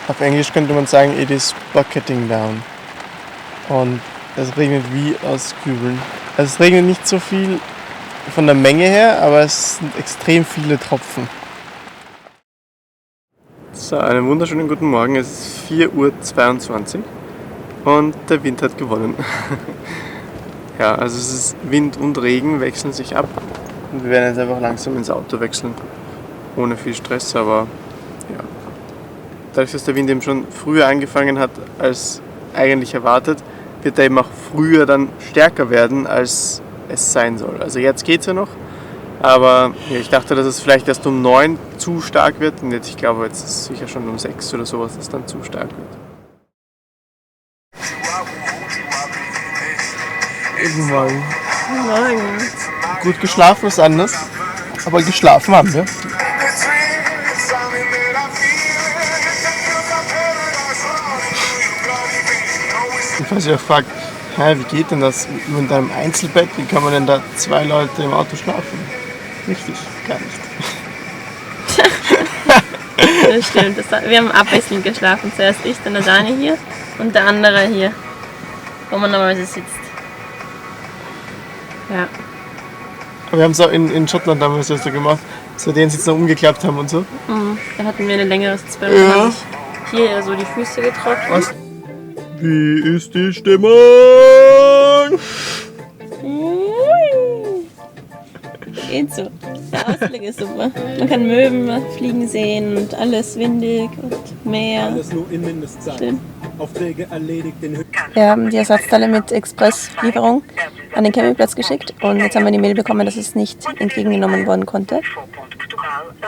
Auf Englisch könnte man sagen, it is bucketing down. Und es regnet wie aus Kübeln. Also es regnet nicht so viel von der Menge her, aber es sind extrem viele Tropfen. So, einen wunderschönen guten Morgen. Es ist 4:22 Uhr und der Wind hat gewonnen. Ja, also es ist Wind und Regen wechseln sich ab. Und wir werden jetzt einfach langsam ins Auto wechseln. Ohne viel Stress, aber ja. Dadurch, dass der Wind eben schon früher angefangen hat als eigentlich erwartet, wird er eben auch früher dann stärker werden, als es sein soll. Also jetzt geht es ja noch, aber ja, ich dachte, dass es vielleicht erst um 9 zu stark wird und jetzt, ich glaube, jetzt ist es sicher schon um 6 oder sowas, dass es dann zu stark wird. Guten Morgen. Guten Morgen. Gut geschlafen ist anders, aber geschlafen haben wir. Ich habe gefragt, wie geht denn das mit einem Einzelbett? Wie kann man denn da 2 Leute im Auto schlafen? Richtig, gar nicht. Das stimmt. Wir haben abwechselnd geschlafen. Zuerst ich, dann der Dani hier und der andere hier, wo man normalerweise sitzt. Ja. Aber wir haben es auch in Schottland damals erst so gemacht, dass wir den Sitz noch umgeklappt haben und so. Da hatten wir eine längere Sitzbank. Ja. Hier so die Füße getrocknet. Was? Wie ist die Stimmung? Geht so. Der Ausblick ist super. Man kann Möwen fliegen sehen und alles windig und Meer. Alles nur in Mindestzeit. Schön. Aufträge erledigt den Wir haben die Ersatzteile mit Expresslieferung an den Campingplatz geschickt und jetzt haben wir die Mail bekommen, dass es nicht entgegengenommen worden konnte.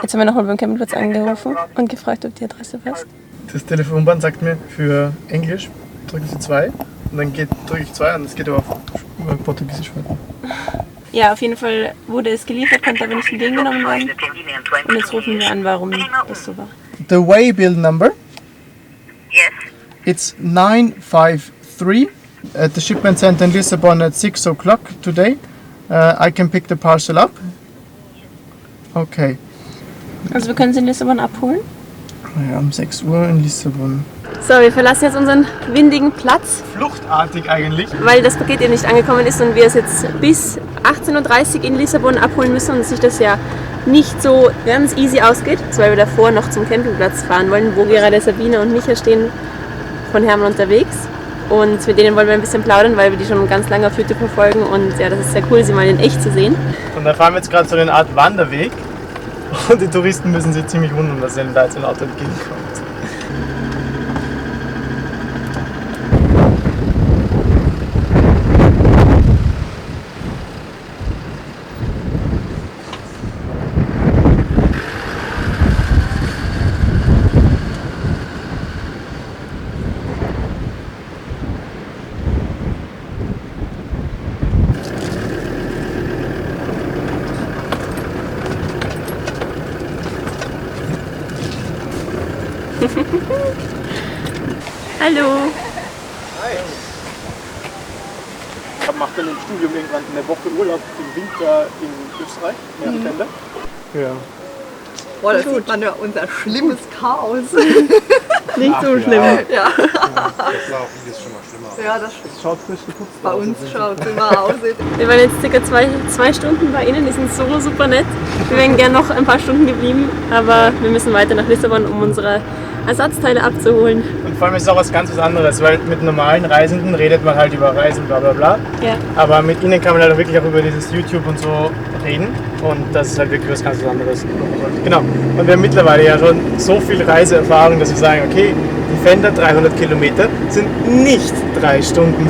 Jetzt haben wir nochmal beim Campingplatz angerufen und gefragt, ob die Adresse passt. Das Telefonband sagt mir für Englisch, drücken Sie 2 und dann drücke ich 2 und es geht aber auf Portugiesisch weiter. Ja, auf jeden Fall wurde es geliefert, konnte aber nicht entgegengenommen werden. Und jetzt rufen wir an, warum das so war. The Waybill number? Yes. It's 953. The shipment sent in Lisbon at 6 o'clock today. I can pick the parcel up. Okay. Also wir können sie in Lissabon abholen. Ja, um 6 Uhr in Lissabon. So, wir verlassen jetzt unseren windigen Platz, Fluchtartig eigentlich. weil das Paket eben nicht angekommen ist und wir es jetzt bis 18:30 Uhr in Lissabon abholen müssen und sich das ja nicht so ganz easy ausgeht, weil wir davor noch zum Campingplatz fahren wollen, wo gerade Sabine und Micha stehen von Hermann unterwegs. Und mit denen wollen wir ein bisschen plaudern, weil wir die schon ganz lange auf YouTube verfolgen und ja, das ist sehr cool, sie mal in echt zu sehen. Und da fahren wir jetzt gerade so eine Art Wanderweg und die Touristen müssen sich ziemlich wundern, dass ihnen da jetzt ein Auto entgegenkommt. Hallo! Hi! Ich mache dann im Studium irgendwann eine Woche Urlaub im Winter in Österreich, in Länder. Ja. Boah, da sieht man ja unser schlimmes Chaos. Nicht so schlimm. Ja, Das war vieles schon mal schlimmer. ja, das Es schaut frisch geputzt bei aus. uns schaut es immer aus. Wir waren jetzt circa zwei Stunden bei Ihnen, die sind so super nett. Wir wären gern noch ein paar Stunden geblieben, aber wir müssen weiter nach Lissabon, um unsere Ersatzteile abzuholen. Und vor allem ist es auch was ganz anderes, weil mit normalen Reisenden redet man halt über Reisen, bla bla bla. Ja. Aber mit ihnen kann man halt auch wirklich auch über dieses YouTube und so reden. Und das ist halt wirklich was ganz anderes. Genau. Und wir haben mittlerweile ja schon so viel Reiseerfahrung, dass wir sagen, okay, die Fender 300 Kilometer sind nicht 3 Stunden.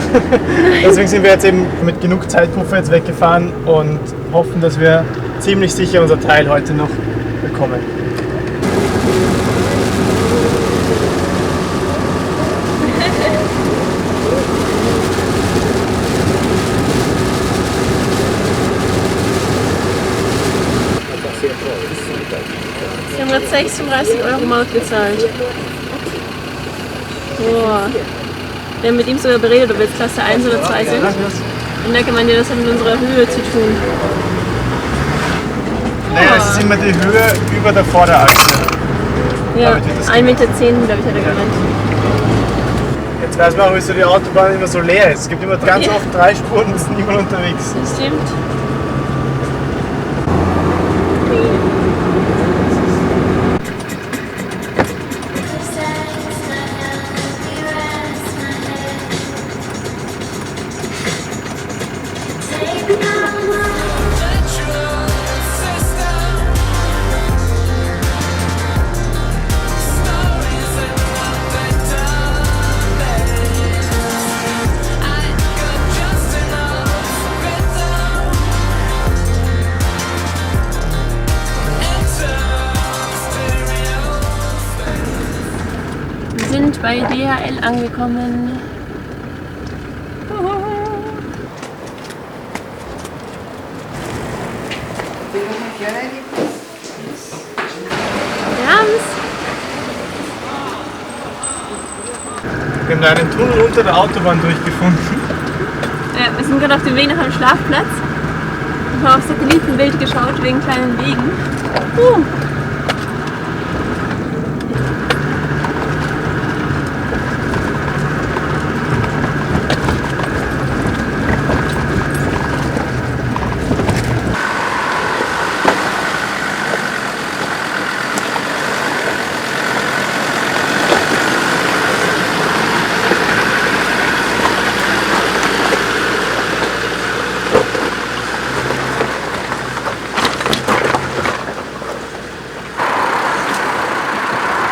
Deswegen sind wir jetzt eben mit genug Zeitpuffer jetzt weggefahren und hoffen, dass wir ziemlich sicher unser Teil heute noch bekommen. Sie haben gerade 36 € Maut gezahlt. Boah. Wir haben mit ihm sogar beredet, ob wir jetzt Klasse 1 oder 2 sind. Und er gemeint, das hat mit unserer Höhe zu tun. Naja, es ist immer die Höhe über der Vorderachse. Ja, Damit wird das 1,10 Meter, glaube ich, hat er gemeint. Jetzt weiß man auch, wieso die Autobahn immer so leer ist. Es gibt immer ganz Ja. oft 3 Spuren und es ist niemand unterwegs. Das stimmt. Wir sind bei DHL angekommen. Wir haben's. Wir haben da einen Tunnel unter der Autobahn durchgefunden. Ja, wir sind gerade auf dem Weg nach einem Schlafplatz. Ich habe auf Satellitenbild geschaut wegen kleinen Wegen.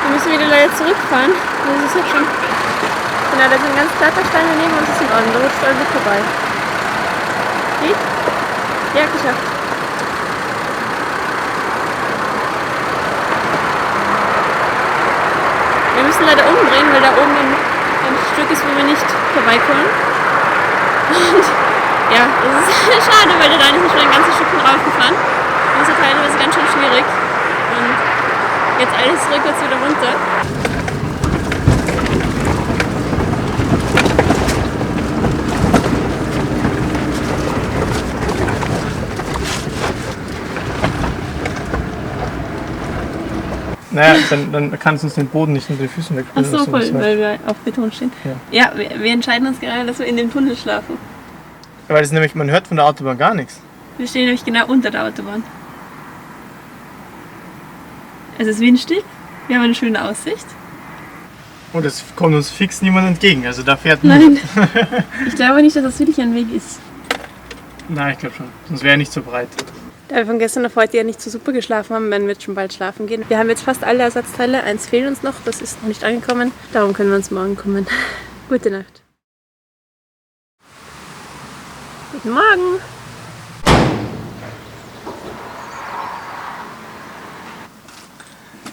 Wir müssen wieder leider zurückfahren. Das ist halt schon. Genau, da ist ein ganz glatter Stein daneben und es ist in Ordnung. Da rutscht also vorbei. Geht? Ja, geschafft. Wir müssen leider umdrehen, weil da oben ein Stück ist, wo wir nicht vorbeikommen. Und ja, das ist schade, weil da ist schon ein ganzes Stück raufgefahren. Das ist ja teilweise ganz schön schwierig. Und jetzt alles rückwärts wieder runter. Naja, dann kannst du uns den Boden nicht unter den Füßen Ach wegspülen. so, voll, weil wir auf Beton stehen. Ja, wir entscheiden uns gerade, dass wir in dem Tunnel schlafen. Weil das nämlich, man hört von der Autobahn gar nichts. Wir stehen nämlich genau unter der Autobahn. Es ist windstig, wir haben eine schöne Aussicht. Und es kommt uns fix niemand entgegen. Also da fährt niemand. Nein, ich glaube nicht, dass das wirklich ein Weg ist. Nein, ich glaube schon. Sonst wäre er nicht so breit. Da wir von gestern auf heute ja nicht so super geschlafen haben, werden wir jetzt schon bald schlafen gehen. Wir haben jetzt fast alle Ersatzteile, eins fehlt uns noch, das ist noch nicht angekommen. Darum können wir uns morgen kommen. Gute Nacht. Guten Morgen.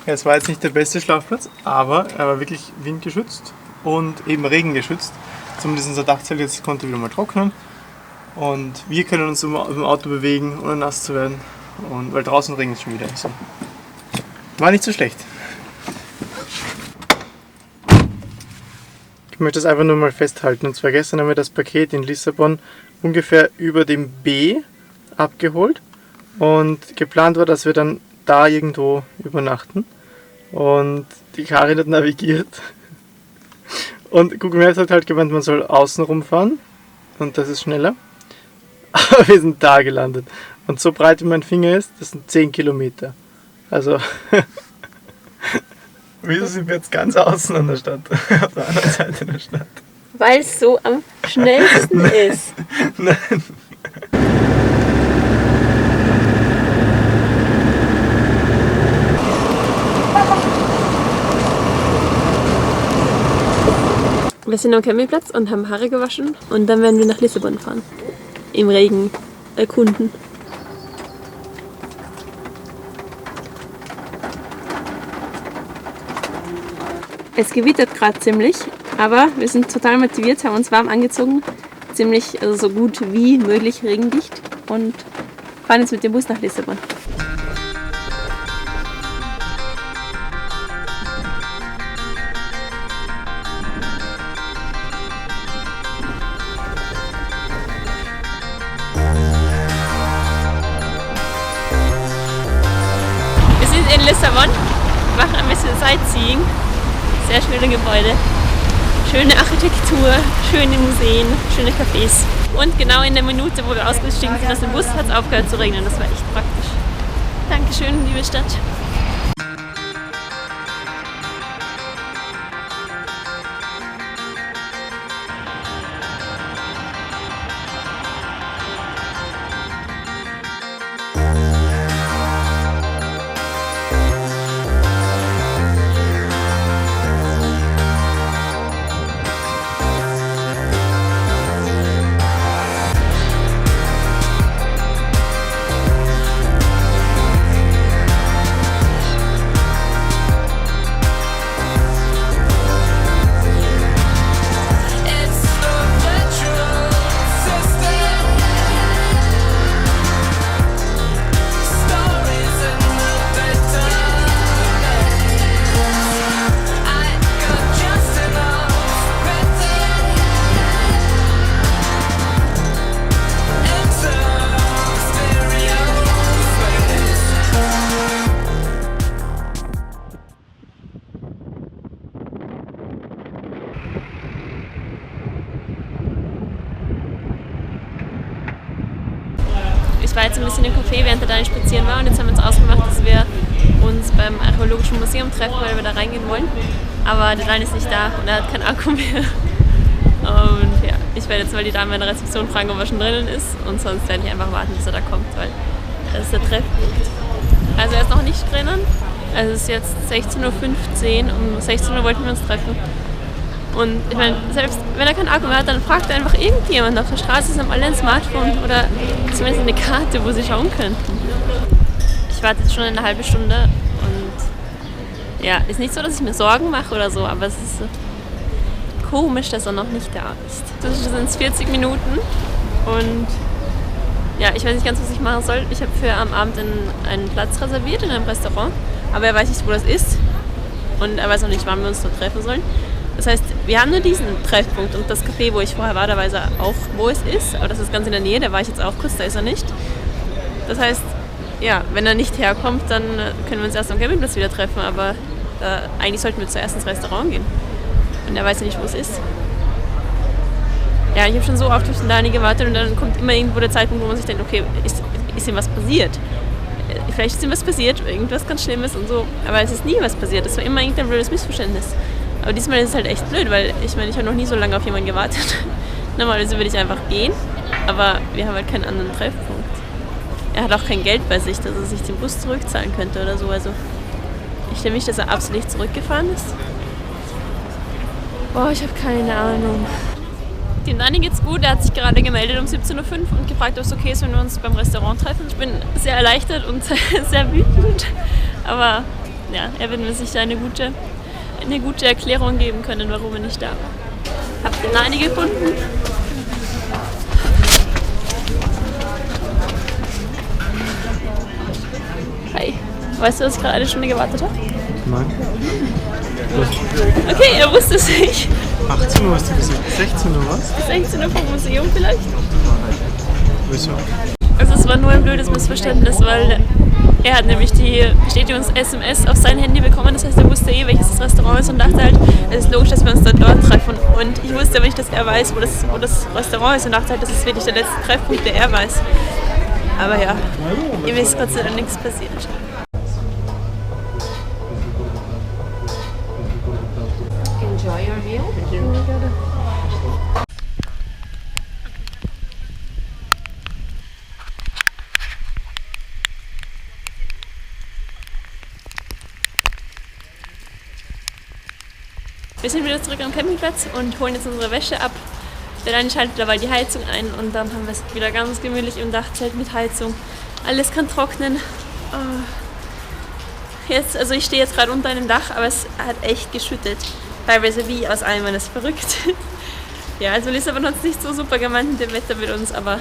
Ja, es war jetzt nicht der beste Schlafplatz, aber er war wirklich windgeschützt und eben regengeschützt. Zumindest unser Dachzelt jetzt konnte wieder mal trocknen. Und wir können uns im Auto bewegen, ohne nass zu werden. Und weil draußen regnet es schon wieder. Also war nicht so schlecht. Ich möchte das einfach nur mal festhalten. Und zwar gestern haben wir das Paket in Lissabon ungefähr über dem B abgeholt. Und geplant war, dass wir dann da irgendwo übernachten. Und die Karin hat navigiert. Und Google Maps hat halt gemeint, man soll außen rumfahren. Und das ist schneller. Aber wir sind da gelandet. Und so breit wie mein Finger ist, das sind 10 Kilometer. Also, wieso sind wir jetzt ganz außen an der Stadt? Auf der anderen Seite der Stadt. Weil es so am schnellsten ist. Nein. Wir sind am Campingplatz und haben Haare gewaschen und dann werden wir nach Lissabon fahren. Im Regen erkunden. Es gewittert gerade ziemlich, aber wir sind total motiviert, haben uns warm angezogen, ziemlich, also so gut wie möglich regendicht und fahren jetzt mit dem Bus nach Lissabon. In Lissabon, machen ein bisschen Sightseeing. Sehr schöne Gebäude, schöne Architektur, schöne Museen, schöne Cafés. Und genau in der Minute, wo wir ausgestiegen sind aus dem Bus, hat es aufgehört zu regnen. Das war echt praktisch. Dankeschön, liebe Stadt. Ich war jetzt ein bisschen im Café, während der Dani spazieren war, und jetzt haben wir uns ausgemacht, dass wir uns beim Archäologischen Museum treffen, weil wir da reingehen wollen. Aber der Dani ist nicht da und er hat keinen Akku mehr. Und ja, ich werde jetzt mal die Dame in der Rezeption fragen, ob er schon drinnen ist, und sonst werde ich einfach warten, bis er da kommt, weil das ist der Treffpunkt. Also er ist noch nicht drinnen, also es ist jetzt 16:15 Uhr, um 16 Uhr wollten wir uns treffen. Und ich meine, selbst wenn er keinen Akku mehr hat, dann fragt er einfach irgendjemand auf der Straße, sie haben alle ein Smartphone oder zumindest eine Karte, wo sie schauen könnten. Ich warte jetzt schon eine halbe Stunde und ja, ist nicht so, dass ich mir Sorgen mache oder so, aber es ist so komisch, dass er noch nicht da ist. Das sind jetzt 40 Minuten und ja, ich weiß nicht ganz, was ich machen soll. Ich habe für am Abend einen Platz reserviert in einem Restaurant, aber er weiß nicht, wo das ist und er weiß auch nicht, wann wir uns dort treffen sollen. Das heißt, wir haben nur diesen Treffpunkt und das Café, wo ich vorher war, da weiß er auch, wo es ist, aber das ist ganz in der Nähe, da war ich jetzt auch kurz, da ist er nicht. Das heißt, ja, wenn er nicht herkommt, dann können wir uns erst am Campingplatz wieder treffen, aber eigentlich sollten wir zuerst ins Restaurant gehen. Und er weiß ja nicht, wo es ist. Ja, ich habe schon so oft auf den Dani gewartet und dann kommt immer irgendwo der Zeitpunkt, wo man sich denkt, okay, ist ihm was passiert? Vielleicht ist ihm was passiert, irgendwas ganz Schlimmes und so, aber es ist nie was passiert, es war immer irgendein blödes Missverständnis. Aber diesmal ist es halt echt blöd, weil ich meine, ich habe noch nie so lange auf jemanden gewartet. Normalerweise würde ich einfach gehen, aber wir haben halt keinen anderen Treffpunkt. Er hat auch kein Geld bei sich, dass er sich den Bus zurückzahlen könnte oder so. Also ich stelle mich, dass er absolut zurückgefahren ist. Boah, ich habe keine Ahnung. Dem Dani geht's gut, er hat sich gerade gemeldet um 17:05 Uhr und gefragt, ob es okay ist, wenn wir uns beim Restaurant treffen. Ich bin sehr erleichtert und sehr wütend, aber ja, er wird mir sicher eine gute Erklärung geben können, warum er nicht da war. Habt ihr Dani gefunden? Hi. Weißt du, dass ich gerade eine Stunde gewartet habe? Nein. Okay, er wusste es nicht. 18 Uhr hast du gesagt. 16 Uhr was? 16 Uhr vom Museum vielleicht? Wieso? Also es war nur ein blödes Missverständnis, weil er hat nämlich die Bestätigungs-SMS auf sein Handy bekommen. Das heißt, er wusste welches das Restaurant ist und dachte halt, es ist logisch, dass wir uns dort treffen. Und ich wusste aber nicht, dass er weiß, wo das Restaurant ist und dachte halt, das ist wirklich der letzte Treffpunkt, der er weiß. Aber ja, ihr wisst, Gott sei Dank nichts passiert. Enjoy your meal. Wir sind wieder zurück am Campingplatz und holen jetzt unsere Wäsche ab. Der Dani schaltet dabei die Heizung ein und dann haben wir es wieder ganz gemütlich im Dachzelt mit Heizung. Alles kann trocknen. Also ich stehe jetzt gerade unter einem Dach, aber es hat echt geschüttet. Teilweise wie aus Eimern, das ist verrückt. Ja, also Lissabon hat es nicht so super gemeint mit dem Wetter mit uns, aber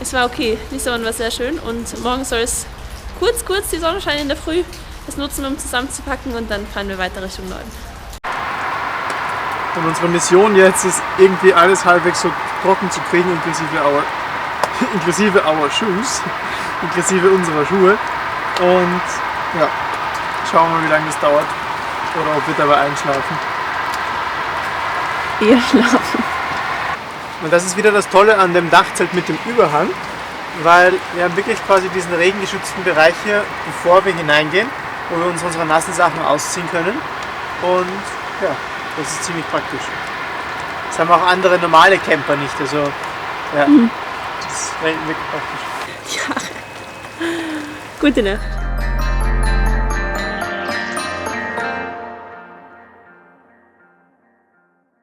es war okay. Lissabon war sehr schön und morgen soll es kurz die Sonne scheinen in der Früh. Das nutzen wir, um zusammenzupacken und dann fahren wir weiter Richtung Norden. Und unsere Mission jetzt ist, irgendwie alles halbwegs so trocken zu kriegen, inklusive our shoes, inklusive unserer Schuhe. Und ja, Schauen wir mal, wie lange das dauert. Oder ob wir dabei einschlafen. Eher schlafen. Und das ist wieder das Tolle an dem Dachzelt mit dem Überhang, weil wir haben wirklich quasi diesen regengeschützten Bereich hier, bevor wir hineingehen, wo wir uns unsere nassen Sachen ausziehen können. Und ja, das ist ziemlich praktisch. Das haben auch andere normale Camper nicht. Also ja, das ist wirklich praktisch. Gute Nacht.